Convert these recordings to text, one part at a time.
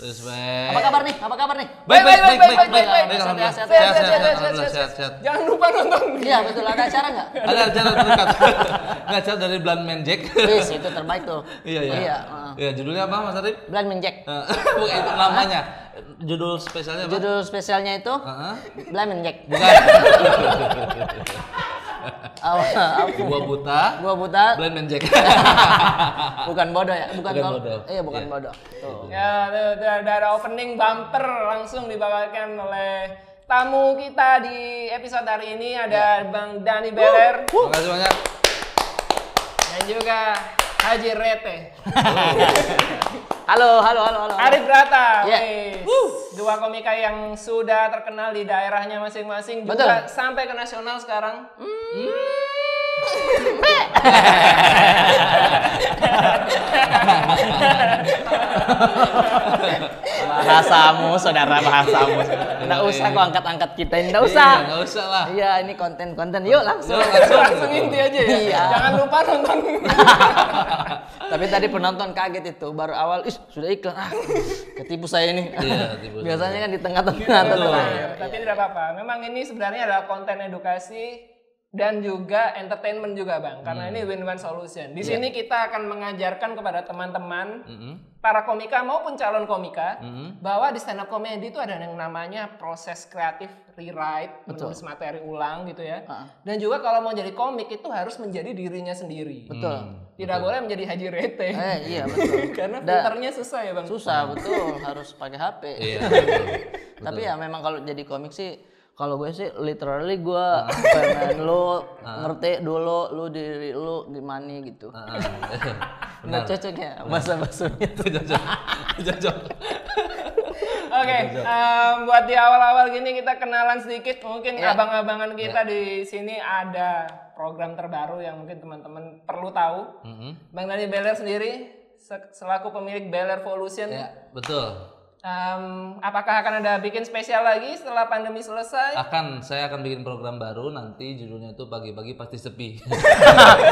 Respect. Apa kabar nih? Apa kabar nih? Baik. Sehat. Jangan lupa nonton. Iya betul, ada acara nggak? Ada acara terdekat. Nggak acara dari Blind Man Jack. Wis, itu terbaik tuh. Iya. Iya, judulnya apa Mas Arif? Blind Man Jack. Bukan itu namanya. Judul spesialnya apa? Judul spesialnya itu Blind Man Jack. Bukan. Gua buta. Blind Man Jack. Bukan bodoh ya? Bukan bodoh. Iya, bukan bodoh. Tuh. Ya, ada opening bumper langsung dibawakan oleh tamu kita di episode hari ini. Ada Bang Dani Beler. Terima kasih banyak. Dan juga Haji Rete. Halo. Arif Brata. Yeah. Dua komika yang sudah terkenal di daerahnya masing-masing. Betul. Juga sampai ke nasional sekarang. Bahasamu, saudara, bahasamu. Nggak usah kok angkat-angkat kita, nggak usah. Iya, nggak usah lah. Iya, ini konten. Yuk langsung. Langsung inti aja ya. Iya. Jangan lupa nonton. Tapi tadi penonton kaget itu, baru awal, sudah iklan. Ketipu saya ini. Iya, tipu. Biasanya kan di tengah-tengah. Tapi tidak apa-apa. Memang ini sebenarnya adalah konten edukasi dan juga entertainment juga Bang, karena ini win-win solution. Di sini kita akan mengajarkan kepada teman-teman, para komika maupun calon komika, bahwa di stand up comedy itu ada yang namanya proses kreatif rewrite, menulis materi ulang gitu ya. Dan juga kalau mau jadi komik itu harus menjadi dirinya sendiri. Betul. Tidak boleh menjadi Haji Rete. Iya betul. Karena filternya susah ya Bang. Susah betul, harus pakai HP. Iya, betul. Tapi ya memang kalau jadi komik sih, kalau gue sih literally gue pengen lu ngerti dulu lu diri lu gimana gitu. Nggak cocok ya bahasa-bahasanya tuh. Cocok. Oke, buat di awal-awal gini kita kenalan sedikit. Mungkin abang-abangan kita di sini ada program terbaru yang mungkin teman-teman perlu tahu. Bang Dani Beler sendiri selaku pemilik Beler Volution. Ya, betul. Apakah akan ada bikin spesial lagi setelah pandemi selesai? Saya akan bikin program baru nanti judulnya itu pagi-pagi pasti sepi.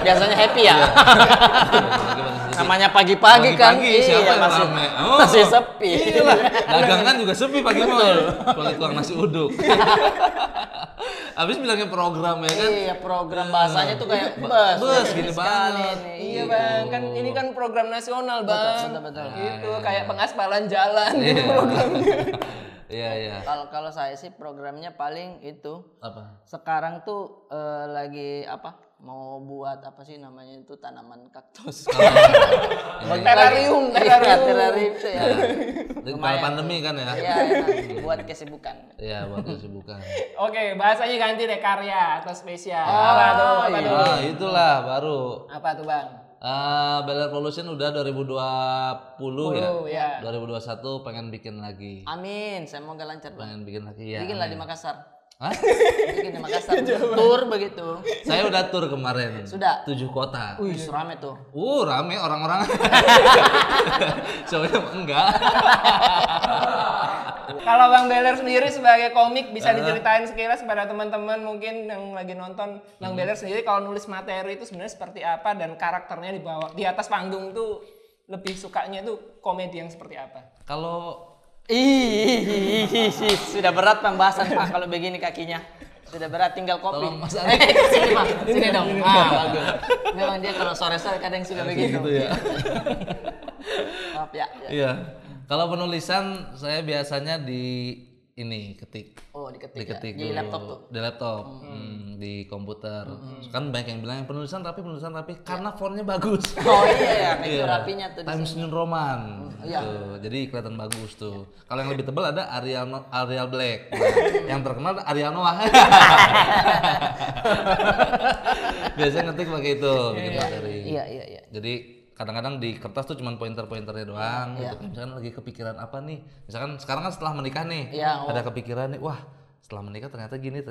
Biasanya happy ya. Pagi-pagi pasti sepi. Namanya pagi-pagi kan. Siapa yang masih, rame? masih sepi. Iyalah, dagangan juga sepi pagi malam. Kecuali tukang nasi uduk. Habis bilangnya program ya kan? Iya, program bahasanya tuh kayak bus gini banget. Iya Bang, kan ini kan program nasional Bang. Betul. Gitu, kayak pengaspalan jalan Iya. programnya. Iya. Kalau saya sih programnya paling itu. Apa? Sekarang tuh lagi apa? Mau buat apa sih namanya itu tanaman kaktus. Terrarium. Terrarium itu ya. Kalau pandemi kan ya? Iya, buat kesibukan. Iya, buat kesibukan. Oke, bahasanya ganti deh, karya atau spesial. Oh, apa tuh? Itulah baru. Apa tuh Bang? Beler Volution udah 2020 ya. 2021 pengen bikin lagi. Amin, semoga lancar Bang. Pengen bikin lagi ya. Bikinlah di Makassar. Hah? Bikin di Makassar. Tur begitu. Saya udah tur kemarin. Sudah. 7 kota. Wih, rame tuh. Rame orang-orang. Soalnya enggak. Kalau Bang Beler sendiri sebagai komik bisa diceritain sekilas kepada teman-teman mungkin yang lagi nonton. Bang Beler sendiri kalau nulis materi itu sebenarnya seperti apa dan karakternya di atas panggung tuh lebih sukanya tuh komedi yang seperti apa? Kalau Sudah berat pembahasan Pak kalau begini kakinya. Sudah berat, tinggal kopi. Tolong Mas Arif. Sini Pak, sini dong. Bagus. Memang dia kalau sore-sore kadang suka begitu. gitu ya. Maaf ya. Iya. Kalau penulisan saya biasanya ketik. Oh, diketik Diketik ya? Di dulu. laptop tuh? Di laptop, di komputer. Kan banyak yang bilang penulisan rapi karena fontnya bagus. Oh iya ya, itu rapinya tuh. Times New Roman. Iya. Tuh. Jadi kelihatan bagus tuh. Kalau yang lebih tebal ada Arial Black. Yang terkenal ada Arial Noah. Biasanya ngetik pakai itu, bikin materi. Iya. Jadi kadang-kadang di kertas tuh cuma pointer-pointernya doang. Gitu. Misalkan lagi kepikiran apa nih? Misalkan sekarang kan setelah menikah nih, ada kepikiran nih, wah setelah menikah ternyata gini,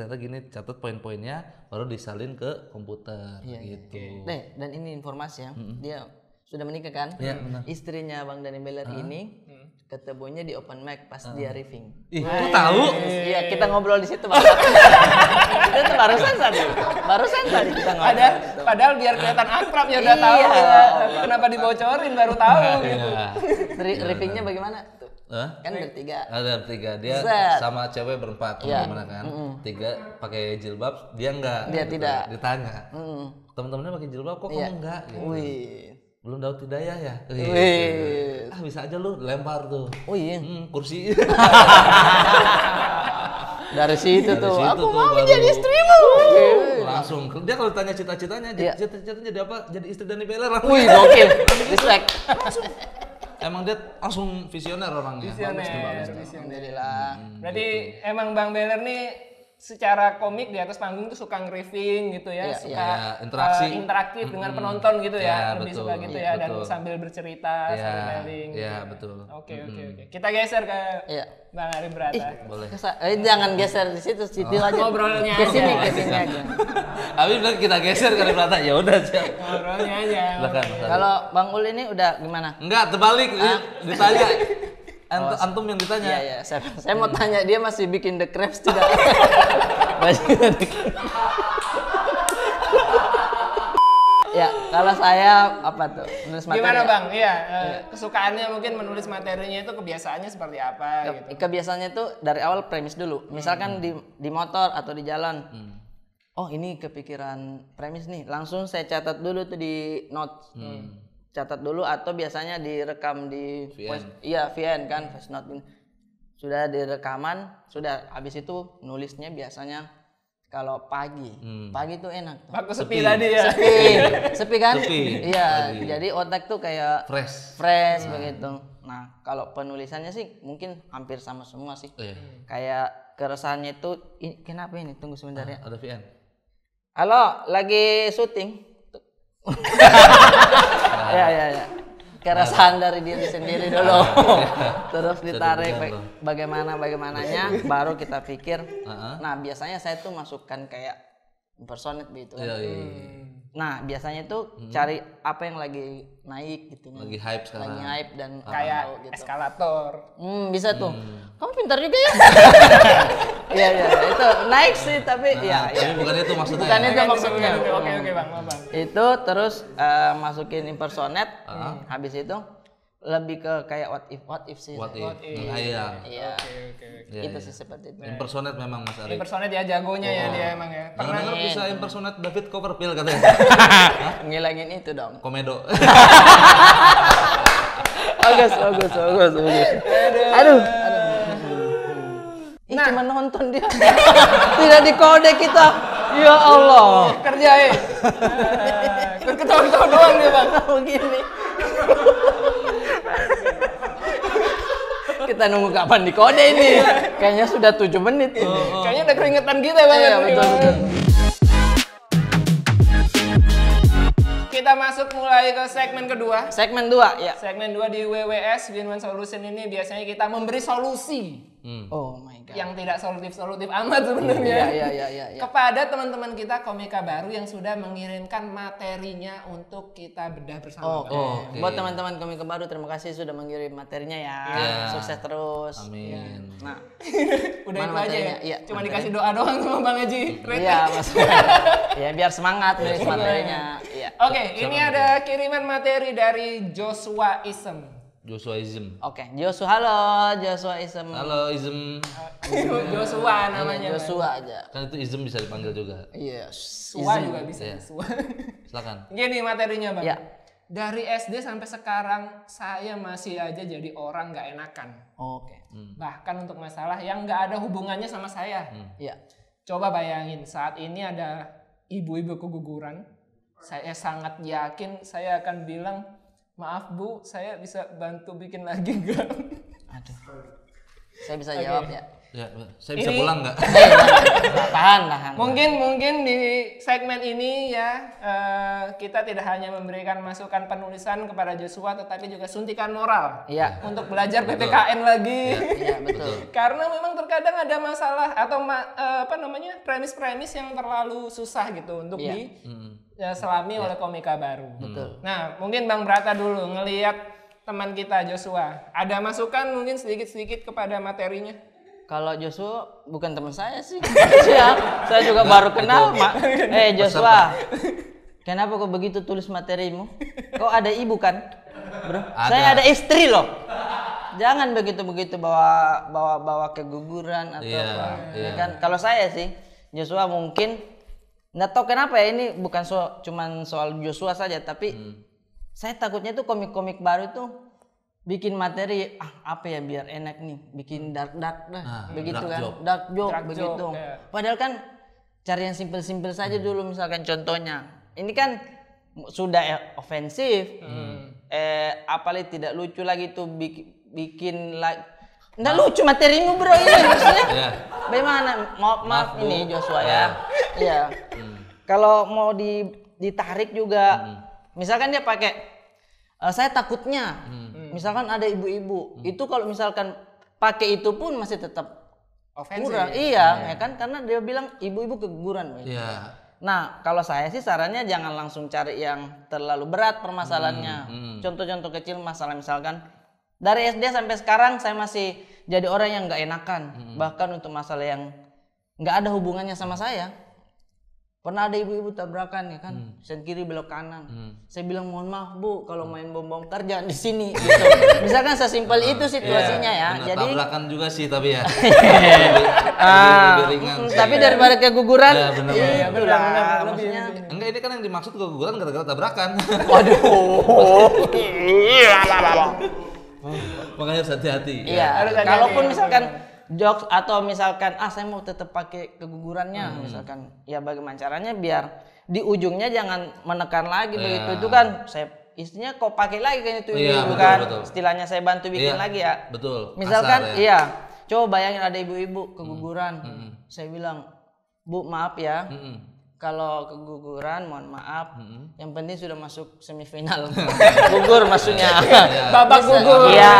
catat poin-poinnya, baru disalin ke komputer gitu. Dan ini informasi ya, dia sudah menikah kan? Iya, benar. Istrinya Bang Dani Beler ini ketemunya di open mic pas dia riffing. Ih, kok tahu? Iya, kita ngobrol di situ itu tuh barusan tadi kita ngobrol. Padahal biar kelihatan akrab ya udah tahu Iya. ya. Kenapa dibocorin baru tahu gitu. Riffingnya bagaimana tuh? Kan bertiga. Ada bertiga, dia sama cewek berempat gimana kan? Tiga pakai jilbab, dia enggak. Dia tidak. Ditanya. Teman-temannya pakai jilbab kok kamu enggak? Gitu. Wih. Belum Daud Hidayah ya? Wih. Ah bisa aja lu lempar tuh. Oh iya. Kursi. Dari situ tuh. Aku tuh mau baru menjadi istrimu. langsung. Dia kalau tanya cita-citanya, cita-citanya jadi apa? Jadi istri Dani Beler. Wih, gokil. Respect. Emang dia langsung visioner orangnya. Visioner. Alhamdulillah. Berarti emang Bang Beler nih secara komik di atas panggung tuh suka nge-riffing gitu ya, suka interaktif dengan penonton gitu ya, lebih suka gitu ya, dan sambil bercerita, storytelling. Iya, betul. Oke. Kita geser ke Bang Ari Brata. Boleh. Jangan geser di situ, situ aja. Ngobrolnya ke sini aja. Abi bilang kita geser kali Prata. Ya udah siap. Ngobrolnya aja. Kalau Bang Ul ini udah gimana? Enggak, terbalik ditanya. Antum yang ditanya. Iya. Saya mau tanya, dia masih bikin The Crafts tidak? Ya, kalau saya apa tuh? Menulis materi. Gimana Bang? Iya, kesukaannya mungkin menulis materinya itu kebiasaannya seperti apa gitu. Kebiasaannya itu dari awal premis dulu. Misalkan di motor atau di jalan. Oh, ini kepikiran premis nih. Langsung saya catat dulu tuh di notes. Catat dulu atau biasanya direkam di VN kan, voice note. Sudah direkaman, sudah habis itu nulisnya biasanya kalau pagi tuh enak. Waktu sepi tadi ya. Sepi kan? Sepi. Iya, jadi otak tuh kayak fresh begitu. Nah, kalau penulisannya sih mungkin hampir sama semua sih. Kayak keresahannya itu kenapa ini? Tunggu sebentar ya. Ada VN. Halo, lagi syuting. Ya. Keresahan dari diri sendiri dulu. Terus ditarik bagaimananya baru kita pikir. Nah, biasanya saya tuh masukkan kayak impersonate gitu kan. Nah, biasanya tuh cari apa yang lagi naik gitu. Lagi hype sekarang. Lagi hype dan kayak gitu. eskalator. Bisa tuh. Kamu pintar juga ya. Iya, itu naik sih tapi Tapi bukan itu maksudnya. Bukan itu maksudnya. Oke Bang. Itu terus masukin impersonate. Habis itu lebih ke kayak what if sih. What if. Iya. Itu sih seperti itu. Impersonate memang Mas Ari. Impersonate ya jagonya ya dia emang ya. Pernah bisa impersonate David Copperfield katanya. Ngilangin itu dong. Komedo. Bagus. Aduh. Cuma nonton dia. Tidak dikode kita. Ya Allah. Kerja ketawa-ketawa doang dia Bang. Begini. Kita nunggu kapan dikode ini. Kayaknya sudah 7 menit ini. Kayaknya udah keringetan kita Bang. Iya, betul. Kita masuk mulai ke segmen kedua. Segmen 2 ya. Segmen 2 di WWS Win One Solution ini biasanya kita memberi solusi. Oh my god. Yang tidak solutif amat sebenarnya. Iya. Kepada teman-teman kita komika baru yang sudah mengirimkan materinya untuk kita bedah bersama. Buat teman-teman komika baru, terima kasih sudah mengirim materinya ya. Sukses terus. Amin. Nah, udah itu aja ya. Iya, Cuma dikasih doa doang sama Bang Haji. Iya, maksudnya. Ya biar semangat nulis materinya. Iya. Oke, ini ada kiriman materi dari Joshua Ism. Oke, Halo Ism. Halo Ism. Joshua namanya. Joshua aja. Kan itu Ism bisa dipanggil juga. Iya. Sua juga bisa. Sua. Silakan. Gini materinya Bang. Ya. Dari SD sampai sekarang saya masih aja jadi orang nggak enakan. Oke. Bahkan untuk masalah yang nggak ada hubungannya sama saya. Iya. Coba bayangin saat ini ada ibu-ibu keguguran. Saya sangat yakin saya akan bilang, maaf Bu, saya bisa bantu bikin lagi nggak? Aduh. Saya bisa jawab ya. Ya, saya bisa pulang nggak? Tahan. Mungkin di segmen ini ya kita tidak hanya memberikan masukan penulisan kepada Joshua, tetapi juga suntikan moral untuk belajar PPKN lagi. Iya, betul. Karena memang terkadang ada masalah atau premis-premis yang terlalu susah gitu untuk selami oleh komika baru. Betul. Nah, mungkin Bang Brata dulu ngelihat teman kita Joshua. Ada masukan mungkin sedikit-sedikit kepada materinya? Kalau Joshua bukan teman saya sih. Saya juga baru kenal, Mak. Joshua. Kenapa kok begitu tulis materimu? Kok ada ibu kan? Bro, saya ada istri loh. Jangan begitu-begitu bawa keguguran atau apa. Ya kan? Kalau saya sih Joshua mungkin nggak tahu kenapa ya, ini bukan cuman soal Joshua saja, tapi saya takutnya tuh komik-komik baru tuh bikin materi apa ya biar enak nih, bikin dark begitu kan, dark joke begitu. Padahal kan cari yang simpel-simpel saja dulu, misalkan contohnya ini kan sudah ofensif, apalagi tidak lucu lagi tuh bikin like nggak lucu materimu bro ini maksudnya. Bagaimana? Maaf ini Joshua ya. Iya. Kalau mau ditarik juga, misalkan dia pakai saya takutnya, misalkan ada ibu-ibu, itu kalau misalkan pakai itu pun masih tetap kurang. Iya, ya kan? Karena dia bilang ibu-ibu keguguran. Iya. Nah, kalau saya sih sarannya jangan langsung cari yang terlalu berat permasalahannya. Contoh-contoh kecil masalah, misalkan dari SD sampai sekarang saya masih jadi orang yang nggak enakan, bahkan untuk masalah yang nggak ada hubungannya sama saya. Pernah ada ibu-ibu tabrakan ya kan, sen kiri belok kanan. Saya bilang mohon maaf Bu, kalau main bom bongkar jangan di sini. Gitu. Misalkan sesimpel itu situasinya ya. Bener, jadi tabrakan juga sih tapi ya. lebih ringan. Tapi daripada keguguran. Iya benar. Maksudnya. Enggak, ini kan yang dimaksud keguguran gara-gara tabrakan. Waduh. Makanya harus hati-hati. Iya. Kalaupun misalkan jokes atau misalkan saya mau tetap pakai kegugurannya, misalkan ya bagaimana caranya biar di ujungnya jangan menekan lagi begitu, itu kan saya istrinya kok pakai lagi kan itu betul. Istilahnya saya bantu bikin lagi ya. Betul. Misalkan iya, coba bayangin ada ibu-ibu keguguran. Saya bilang, Bu maaf ya. Kalau keguguran mohon maaf, yang penting sudah masuk semifinal. Gugur maksudnya. Babak gugur. Iya.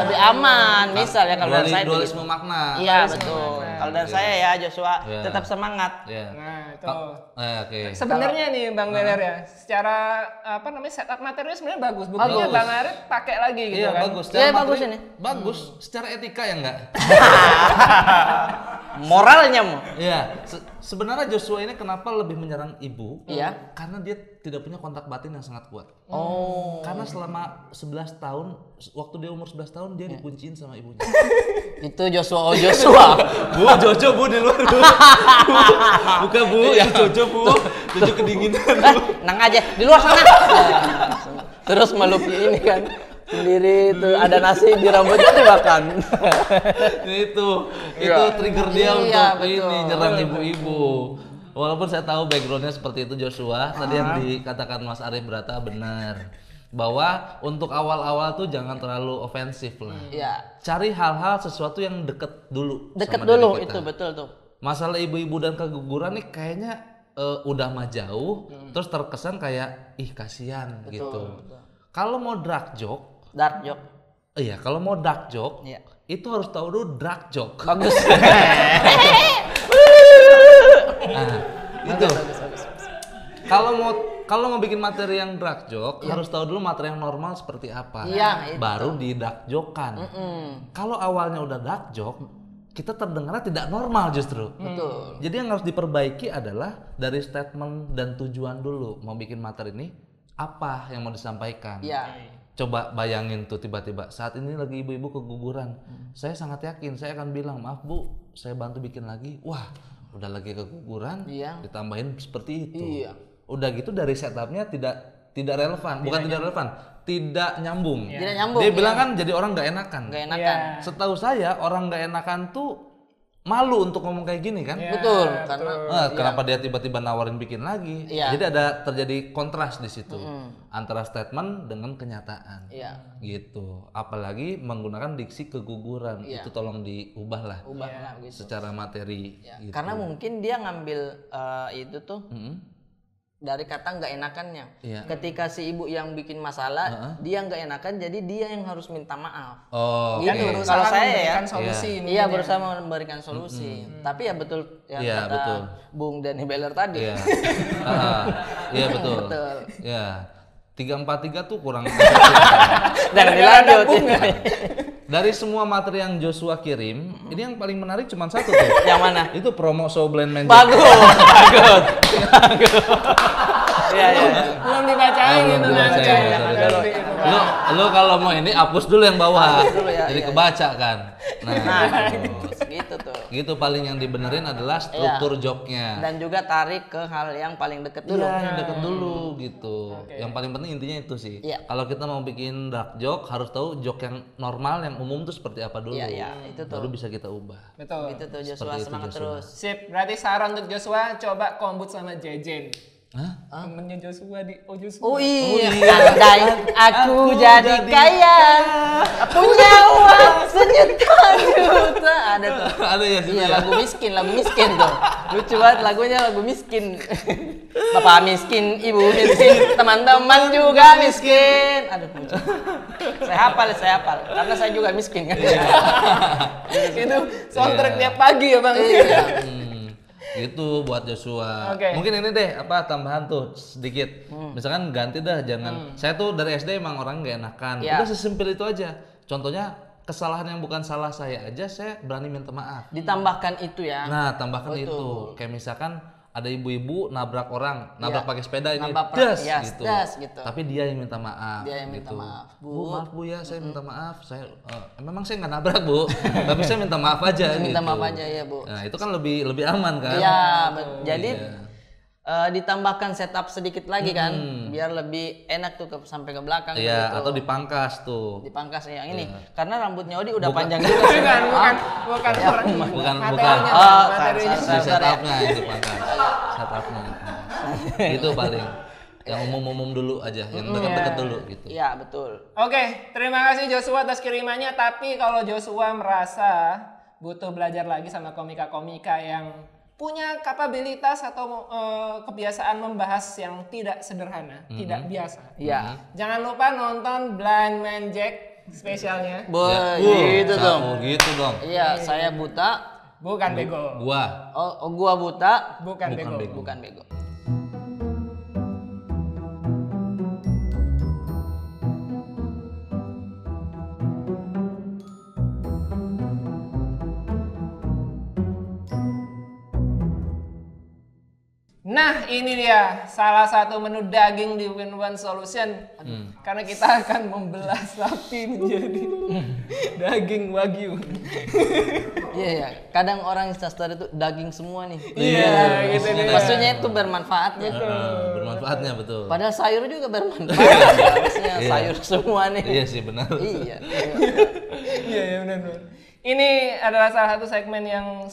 Lebih aman. Misal ya kalau dari saya dualisme makna. Iya betul. Kalau dari saya ya Joshua tetap semangat. Nah itu. Oke. Sebenarnya nih Bang Weler ya, secara setup materinya sebenarnya bagus. Buktinya Bang Arif pakai lagi gitu kan. Bagus. Iya bagus ini. Bagus. Secara etika ya enggak? Moralnya mu. Iya. Sebenarnya Joshua ini kenapa lebih menyerang ibu? Iya. Karena dia tidak punya kontak batin yang sangat kuat. Karena selama 11 tahun, waktu dia umur 11 tahun dia dikunciin sama ibunya. Itu Joshua. Bu, Jojo Bu di luar Bu. Buka Bu, itu Jojo Bu. Jojo kedinginan Bu. Nang aja di luar sana. Terus meluk ini kan. Sendiri itu ada nasi di rambutnya dimakan. itu trigger dia untuk ini nyerang ibu-ibu. Walaupun saya tahu backgroundnya seperti itu Joshua, tadi yang dikatakan Mas Arif Brata benar, bahwa untuk awal-awal tuh jangan terlalu ofensif lah. Cari hal-hal sesuatu yang deket dulu. Itu betul tuh. Masalah ibu-ibu dan keguguran nih kayaknya udah mah jauh, terus terkesan kayak kasihan gitu. Kalau mau dark joke. Iya, kalau mau dark joke, itu harus tahu dulu dark joke. Bagus. Itu. Kalau mau bikin materi yang dark joke, harus tahu dulu materi yang normal seperti apa. Baru di dark joke-kan. Kalau awalnya udah dark joke, kita terdengarnya tidak normal justru. Betul. Jadi yang harus diperbaiki adalah dari statement dan tujuan dulu. Mau bikin materi ini apa yang mau disampaikan. Coba bayangin tuh tiba-tiba saat ini lagi ibu-ibu keguguran. Saya sangat yakin saya akan bilang, maaf Bu, saya bantu bikin lagi. Wah, udah lagi keguguran, ditambahin seperti itu. Udah gitu dari setupnya tidak relevan, tidak nyambung. Dia bilang kan jadi orang nggak enakan. Setahu saya orang nggak enakan tuh malu untuk ngomong kayak gini kan? Betul. Karena kenapa dia tiba-tiba nawarin bikin lagi? Jadi ada terjadi kontras di situ antara statement dengan kenyataan. Gitu. Apalagi menggunakan diksi keguguran, itu tolong diubah lah. Gitu. Secara materi. Gitu. Karena mungkin dia ngambil itu tuh dari kata nggak enakannya. Ketika si ibu yang bikin masalah, dia nggak enakan, jadi dia yang harus minta maaf. Gitu. Kalau saya ya, solusi. Berusaha memberikan solusi. Tapi ya betul yang kata Bung Denny Beller tadi. Iya betul. 343 tuh kurang. Dan dilanjut. Dari semua materi yang Joshua kirim, ini yang paling menarik cuma satu tuh. Yang mana? Itu promo show Blind Man. Bagus. Iya. Belum dibacain itu nanti. Lu kalau mau ini hapus dulu yang bawah. Dulu ya, Jadi iya. kebaca kan. Nah, Gitu tuh. gitu paling yang dibenerin adalah struktur joknya. Dan juga tarik ke hal yang paling deket dulu. Iya, yang deket dulu gitu. Yang paling penting intinya itu sih. Iya. Kalau kita mau bikin dark joke harus tahu joke yang normal yang umum tuh seperti apa dulu. Iya, itu tuh. Baru bisa kita ubah. Betul. Gitu tuh Joshua, Seperti itu, semangat Joshua. terus. Sip, berarti saran untuk Joshua coba kombut sama Jejen. Hah? Temennya Joshua di Joshua. Oh iya, andai aku jadi kaya, punya uang sejuta. Ada tuh. Ada ya situ Iya, ya? lagu miskin tuh. Lucu banget lagunya, lagu miskin. Bapak miskin, ibu miskin, teman-teman juga miskin. Aduh, lucu. Saya hafal. Karena saya juga miskin kan. Itu soundtrack tiap pagi ya Bang. Iya. Gitu buat Joshua. Oke. Mungkin ini deh apa tambahan tuh sedikit. Misalkan ganti dah jangan. Saya tuh dari SD emang orang gak enakan. Ya. Udah sesimpel itu aja. Contohnya kesalahan yang bukan salah saya aja saya berani minta maaf. Ditambahkan itu ya. Nah, tambahkan Betul. itu. Kayak misalkan ada ibu-ibu nabrak orang, nabrak pakai sepeda ini, Nabrak das, gitu. das gitu. Tapi dia yang minta maaf. Dia yang minta gitu. maaf. Bu, maaf Bu ya, saya minta maaf. Saya memang saya nggak nabrak Bu, tapi saya minta maaf aja. Minta gitu. maaf aja ya Bu. Nah, itu kan lebih aman kan? Iya, jadi Iya. ditambahkan setup sedikit lagi kan, biar lebih enak tuh sampai ke belakang. Iya, gitu. atau dipangkas tuh. Dipangkas yang ini, karena rambutnya Odi udah panjang juga. Bukan Bukan materinya. materinya. Si setupnya yang dipangkas. Setupnya. Itu paling. Yang umum-umum dulu aja, yang dekat-dekat dulu gitu. Iya betul. Oke, terima kasih Joshua atas kirimannya. Tapi kalau Joshua merasa butuh belajar lagi sama komika-komika yang punya kapabilitas atau kebiasaan membahas yang tidak sederhana, tidak biasa. Iya. Jangan lupa nonton Blind Man Jack spesialnya. Gitu dong. Gitu dong. Iya, saya buta. Bukan bego. Gua. Oh, gua buta. Bukan bego. Bukan bego. Nah, ini dia salah satu menu daging di Win-One Solution. Karena kita akan membelah sapi menjadi daging wagyu. Iya ya. Kadang orang Instastory itu daging semua nih. Iya, gitu deh. Maksudnya itu bermanfaat gitu. Bermanfaatnya betul. Padahal sayur juga bermanfaat. Harusnya sayur semua nih. Iya sih benar. Iya. Iya, benar. Ini adalah salah satu segmen yang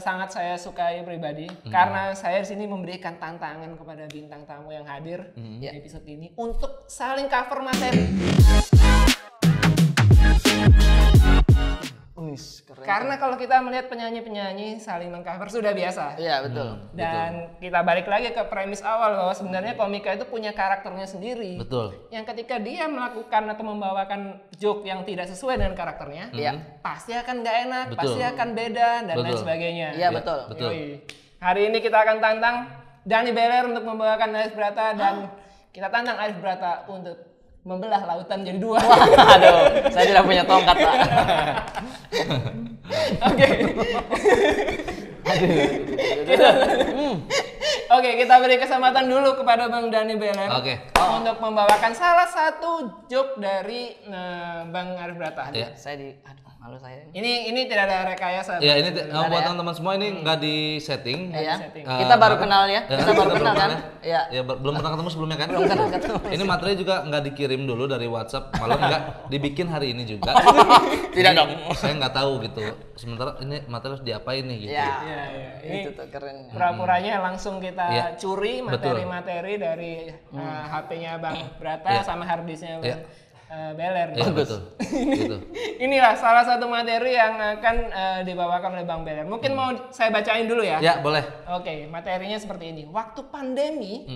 sangat saya sukai pribadi karena saya di sini memberikan tantangan kepada bintang tamu yang hadir di episode ini untuk saling cover materi. Keren. Karena kalau kita melihat penyanyi-penyanyi saling mengcover sudah biasa. Iya betul. Dan kita balik lagi ke premis awal bahwa sebenarnya komika itu punya karakternya sendiri. Betul. Yang ketika dia melakukan atau membawakan joke yang tidak sesuai dengan karakternya, pasti akan nggak enak, Betul. pasti akan beda dan lain Betul. sebagainya. Iya betul. Betul. Yoi. Hari ini kita akan tantang Dani Beler untuk membawakan Arif Brata dan kita tantang Arif Brata untuk membelah lautan jadi dua. Aduh, saya tidak punya tongkat Pak. Oke. Oke, kita beri kesempatan dulu kepada Bang Dani Beler untuk membawakan salah satu joke dari Bang Arif Brata. Iya. Saya aduh, malu saya. Ini tidak ada rekayasa. Ya ini buat teman-teman semua ini nggak di setting. Iya. Kita baru kenal ya. Kita baru kenal kan? Iya. Ya belum pernah ketemu sebelumnya kan? Belum pernah ketemu. Ini materi juga nggak dikirim dulu dari WhatsApp, malah nggak dibikin hari ini juga. Tidak dong. Saya nggak tahu gitu. Sementara ini materi harus diapain nih gitu. Iya. Ini Itu tuh keren. pura-puranya langsung kita curi Betul. materi-materi dari HP-nya Bang Brata sama harddisknya Bang Beler. Iya betul. Gitu. Inilah salah satu materi yang akan dibawakan oleh Bang Beler. Mungkin mau saya bacain dulu ya. Ya boleh. Oke, materinya seperti ini. Waktu pandemi,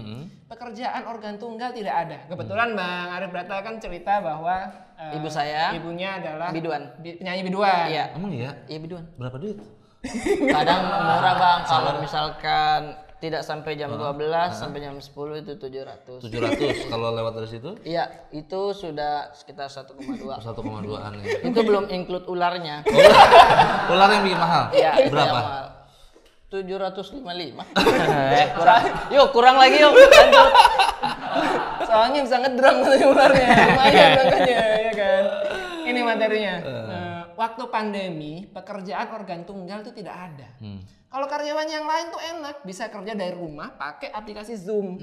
pekerjaan organ tunggal tidak ada. Kebetulan Bang Arif Brata kan cerita bahwa Ibu saya ibunya adalah biduan. penyanyi biduan. Iya. Emang iya? Iya biduan. Berapa duit? Kadang murah Bang kalau misalkan tidak sampai jam 12 sampai jam 10 itu 700. 700 kalau lewat dari situ? Iya, itu sudah sekitar 1,2. 1,2-an ya. Itu belum include ularnya. Ular yang bikin mahal? Iya. Berapa? 755. kurang lagi yuk. Lanjut. Soalnya bisa ngedrum katanya ularnya. Lumayan makanya ya kan. Ini materinya. Waktu pandemi, pekerjaan organ tunggal itu tidak ada. Kalau karyawan yang lain tuh enak, bisa kerja dari rumah pakai aplikasi Zoom.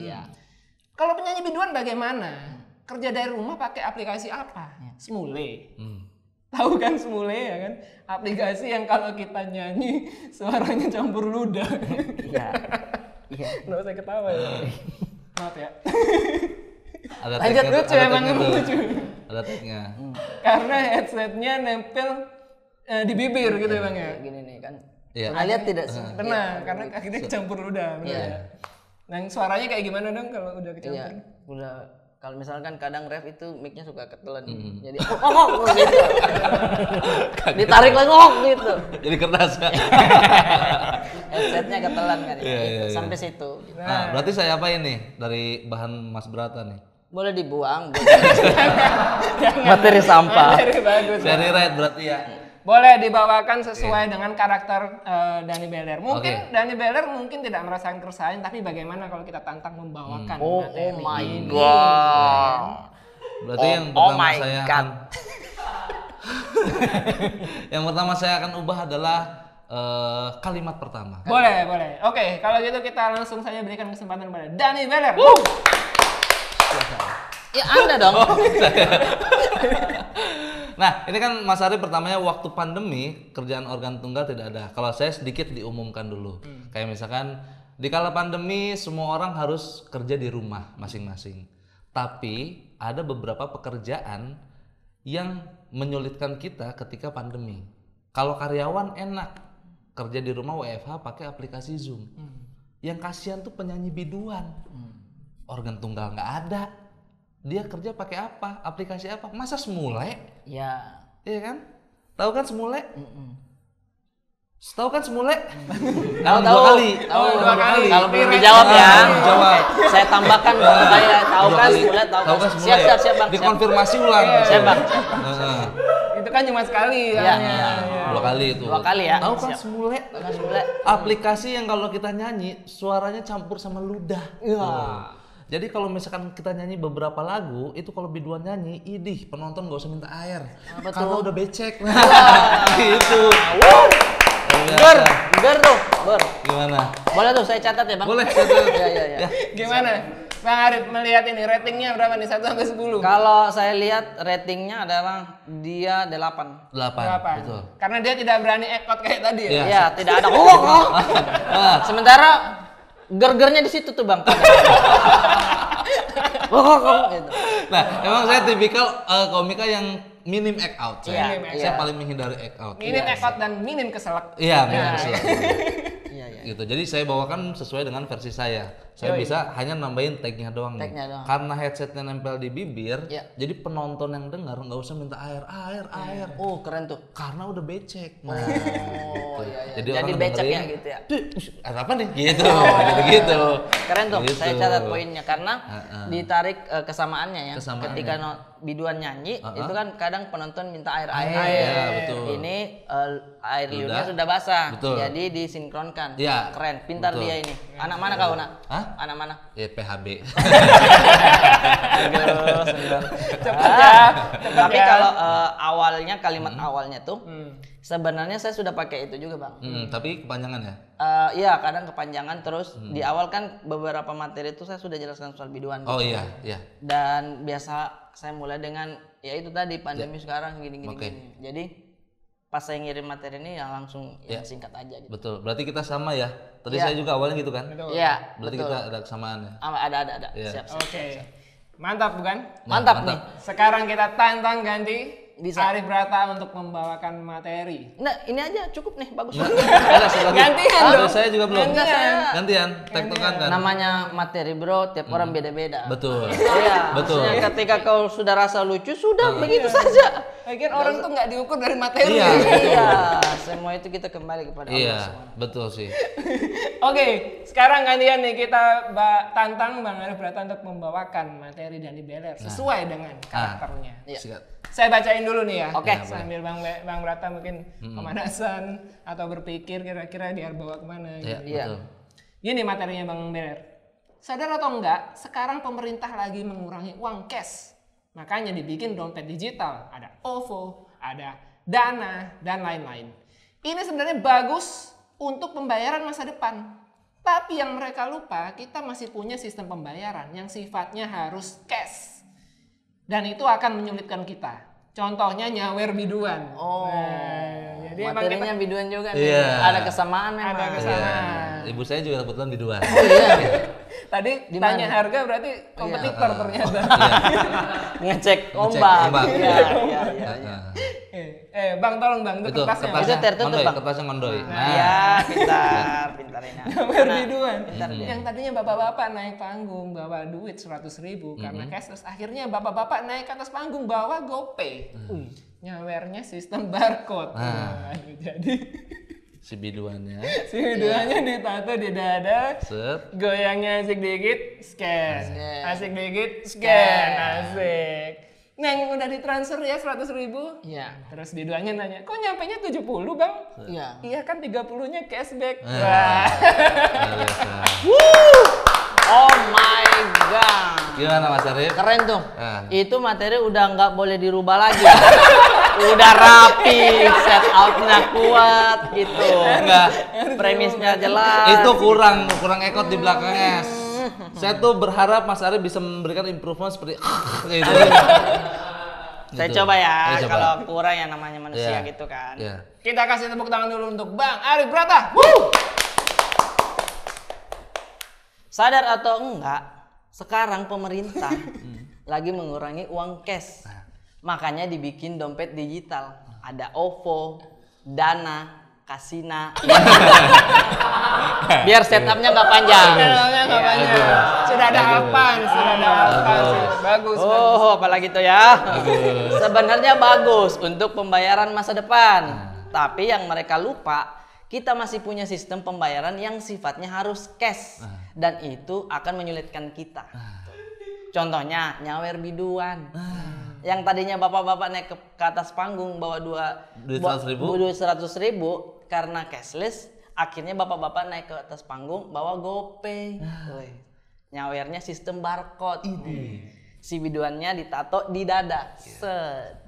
Kalau penyanyi biduan bagaimana? Kerja dari rumah pakai aplikasi apa? Smule. Tahu kan Smule ya kan? Aplikasi yang kalau kita nyanyi suaranya campur ludah. Iya. Nggak usah ketawa ya. Maaf ya. Ada Lanjut, lucu emang lucu. Ada tagnya. Karena headsetnya nempel di bibir gitu ya Bang ya. Gini nih kan. Iya. Pernah lihat tidak sih? Tenang, karena akhirnya kecampur ludah. Bener ya. Nah, suaranya kayak gimana dong kalau udah kecampur? Iya. Udah kalau misalkan kadang ref itu mic-nya suka ketelan. Jadi gitu. Ditarik lagi gitu. Jadi kertas. Headsetnya ketelan kan. Iya. Sampai situ. Nah, berarti saya apa ini dari bahan Mas Brata nih? Boleh dibuang. Materi sampah. Bagus. Very right berarti ya. Boleh dibawakan sesuai dengan karakter Dani Beler. Mungkin Dani Beler mungkin tidak merasakan keresahan, tapi bagaimana kalau kita tantang membawakan materi my ini? god. Berarti yang pertama saya akan yang pertama saya akan ubah adalah kalimat pertama. Boleh, boleh. Oke, kalau gitu kita langsung saja berikan kesempatan kepada Dani Beler. Ya Anda dong. Nah, ini kan Mas Ari pertamanya waktu pandemi kerjaan organ tunggal tidak ada. Kalau saya sedikit diumumkan dulu. Kayak misalkan di kala pandemi semua orang harus kerja di rumah masing-masing. Tapi ada beberapa pekerjaan yang menyulitkan kita ketika pandemi. Kalau karyawan enak kerja di rumah WFH pakai aplikasi Zoom. Yang kasihan tuh penyanyi biduan. Organ tunggal nggak ada. Dia kerja pakai apa? Aplikasi apa? Masa Smule? Ya. Iya kan? Tahu kan Smule? Tahu kan Smule? Tahu dua kali. Tahu dua kali. Kalau belum dijawab ya. Jawab. Oke. Saya tambahkan dong saya tahu kan Smule, tahu kan. Siap Bang. Dikonfirmasi ulang. Siap Bang. Itu kan cuma sekali. Iya. Dua kali itu. Dua kali ya. Tahu kan Smule? Tahu kan Smule. Aplikasi yang kalau kita nyanyi suaranya campur sama ludah. Iya. Jadi kalau misalkan kita nyanyi beberapa lagu, itu kalau biduan nyanyi, idih penonton gak usah minta air. Karena udah becek. Gitu. Ger tuh. Gimana? Boleh tuh saya catat ya Bang. Boleh. Catat. Ya. Gimana? Bang Arif melihat ini ratingnya berapa nih 1 sampai 10? Kalau saya lihat ratingnya adalah dia 8. 8. Betul. Karena dia tidak berani ekot kayak tadi ya. Iya, tidak ada. Sementara gergernya di situ tuh Bang. Gitu. Nah, emang saya tipikal komika yang minim act out. Saya paling menghindari act out. Minim ekot dan minim keselak. Iya, minim keselak. Iya. Gitu. Jadi saya bawakan sesuai dengan versi saya. Saya bisa hanya nambahin tag-nya doang nih. Karena headsetnya nempel di bibir, jadi penonton yang dengar nggak usah minta air. Oh, keren tuh. Karena udah becek. Nah, Iya. Jadi Jadi orang becek dengerin, ya gitu ya. Air apa nih? Gitu. Gitu. Keren tuh. Gitu. Saya catat poinnya karena ditarik kesamaannya ya. Kesamaannya. Ketika biduan nyanyi, itu kan kadang penonton minta air. Iya, betul. Ini air liurnya sudah basah. Betul. Jadi disinkronkan. Iya. Keren, pintar Betul. dia ini. Anak mana kau, Nak? Hah? Anak mana? Ya PHB. Tapi kalau awalnya kalimat awalnya tuh sebenarnya saya sudah pakai itu juga Bang. Tapi kepanjangan ya? Iya kadang kepanjangan terus di awal kan beberapa materi itu saya sudah jelaskan soal biduan. Oh iya. Dan biasa saya mulai dengan ya itu tadi pandemi sekarang gini. Jadi pas saya ngirim materi ini ya langsung singkat aja gitu. Betul. Berarti kita sama ya. Tadi saya juga awalnya gitu kan? Iya. Berarti kita ada kesamaan ya. Ada. Siap. Oke. Mantap bukan? Mantap nih. Sekarang kita tantang ganti Bisa. Arif Brata untuk membawakan materi. Nah, ini aja cukup nih, bagus. Gantian dong. Saya juga belum. Gantian. Tektokan kan. Namanya materi bro, tiap orang beda-beda. Betul. Iya. Betul. Maksudnya ketika kau sudah rasa lucu, sudah begitu saja. Lagian orang tuh nggak diukur dari materi. Iya. Iya, semua itu kita kembali kepada Allah. Iya, betul sih. Oke, sekarang gantian nih kita tantang Bang Arif Brata untuk membawakan materi Dani Beler sesuai dengan karakternya. Sikat. Saya bacain dulu nih ya. Oke. Sambil Bang Brata mungkin pemanasan atau berpikir kira-kira dia bawa kemana. Iya, Gitu. betul. Gini materinya Bang Beler. Sadar atau enggak, sekarang pemerintah lagi mengurangi uang cash. Makanya dibikin dompet digital. Ada OVO, ada Dana, dan lain-lain. Ini sebenarnya bagus untuk pembayaran masa depan. Tapi yang mereka lupa, kita masih punya sistem pembayaran yang sifatnya harus cash. Dan itu akan menyulitkan kita. Contohnya nyawer biduan. Jadi materinya biduan juga nih. Iya. Ada kesamaan memang. Ada kesamaan. Ibu saya juga kebetulan biduan. Tadi tanya harga berarti kompetitor ternyata. Ngecek ombak. Iya. Bang tolong Bang, itu kertasnya. Itu tertutup Bang. Kertasnya ngondoy. Iya, pintar ini. Nyawer biduan. Yang tadinya bapak-bapak naik panggung bawa duit 100.000 karena cashless. Akhirnya bapak-bapak naik ke atas panggung bawa GoPay. Nyawernya sistem barcode. Jadi si biduannya ditato di dada. Set. Goyangnya asik dikit, scan. Asik dikit, scan. Asik. Neng udah ditransfer ya 100.000? Iya. Terus biduannya nanya, kok nyampenya 70 Bang? Iya. Iya kan 30-nya cashback. Wah. Oh my god. Gimana Mas Arif? Keren tuh. Ah. Itu materi udah nggak boleh dirubah lagi. Udah rapi, setupnya kuat gitu. Enggak. Premisnya jelas. Itu kurang ekot di belakangnya. Saya tuh berharap Mas Arif bisa memberikan improvement seperti gitu. Saya coba ya, Ayo coba. kalau kurang yang namanya manusia Iya. gitu kan. Iya. Kita kasih tepuk tangan dulu untuk Bang Arif Brata. Sadar atau enggak, sekarang pemerintah lagi mengurangi uang cash. Makanya dibikin dompet digital. Ada OVO, Dana, Kasina. Biar setupnya nggak panjang. Sudah ada apaan. Bagus. Oh, apalagi tuh ya. Sebenarnya bagus untuk pembayaran masa depan. Tapi yang mereka lupa, kita masih punya sistem pembayaran yang sifatnya harus cash. Dan itu akan menyulitkan kita. Contohnya nyawer biduan. Yang tadinya bapak-bapak naik ke atas panggung bawa duit 100.000 karena cashless, akhirnya bapak-bapak naik ke atas panggung bawa GoPay. Nyawernya sistem barcode. Si biduannya ditato di dada. Set.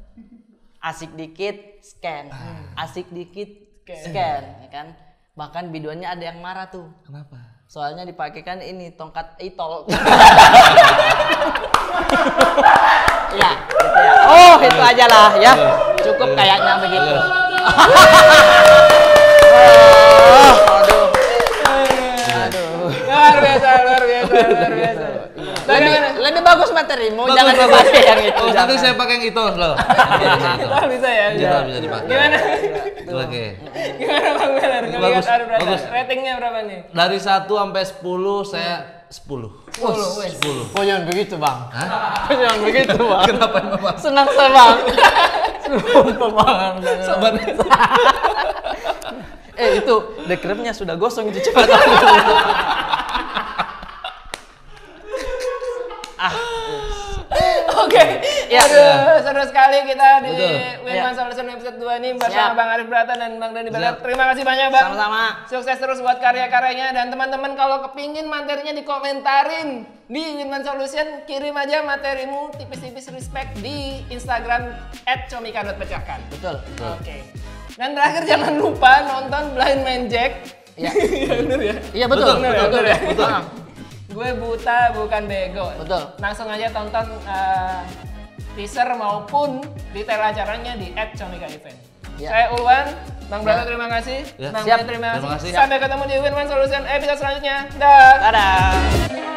Asik dikit scan. Asik dikit scan, ya kan? Bahkan biduannya ada yang marah tuh. Kenapa? Soalnya dipakai kan ini tongkat itol. Ya, gitu ya. Oh, itu aja lah ya. Cukup kayaknya begitu. Aduh. Luar biasa. Lebih bagus materimu, jangan dipakai yang itu. Oh, nanti saya pakai yang itu loh. Bisa ya? Bisa dipakai. Gimana? Oke. Gimana Bang Beler? Bagus, Ngelihat Arif Brata. bagus. Ratingnya berapa nih? Dari 1 sampai 10 saya 10. 10. Oh, jangan begitu, Bang. Jangan begitu, Bang. Kenapa emang Bang? Senang saya, Bang. Sumpah, Bang. Sabar. Itu dekrepnya sudah gosong itu cepat. Oke. Ya. Aduh, seru sekali kita di Betul. Winman Solution episode 2 ini bersama Bang Arif Brata dan Bang Dani Beler. Terima kasih banyak Bang. Sama-sama. Sukses terus buat karya-karyanya dan teman-teman kalau kepingin materinya dikomentarin di Winman Solution, kirim aja materimu tipis-tipis respect di Instagram @comika.pecahkan. Betul. Oke. Dan terakhir jangan lupa nonton Blind Man Jack. Iya. Iya bener ya? Iya, betul. Betul ya? Betul. Gue buta bukan bego. Betul. Langsung aja tonton teaser maupun detail acaranya di @comika_event. Ya. Saya Ulwan, Bang Brata terima kasih, Ya. Bang Siap. Dani terima Terima kasih. kasih. Sampai ketemu di Winman Solution episode selanjutnya. Dah. Dadah.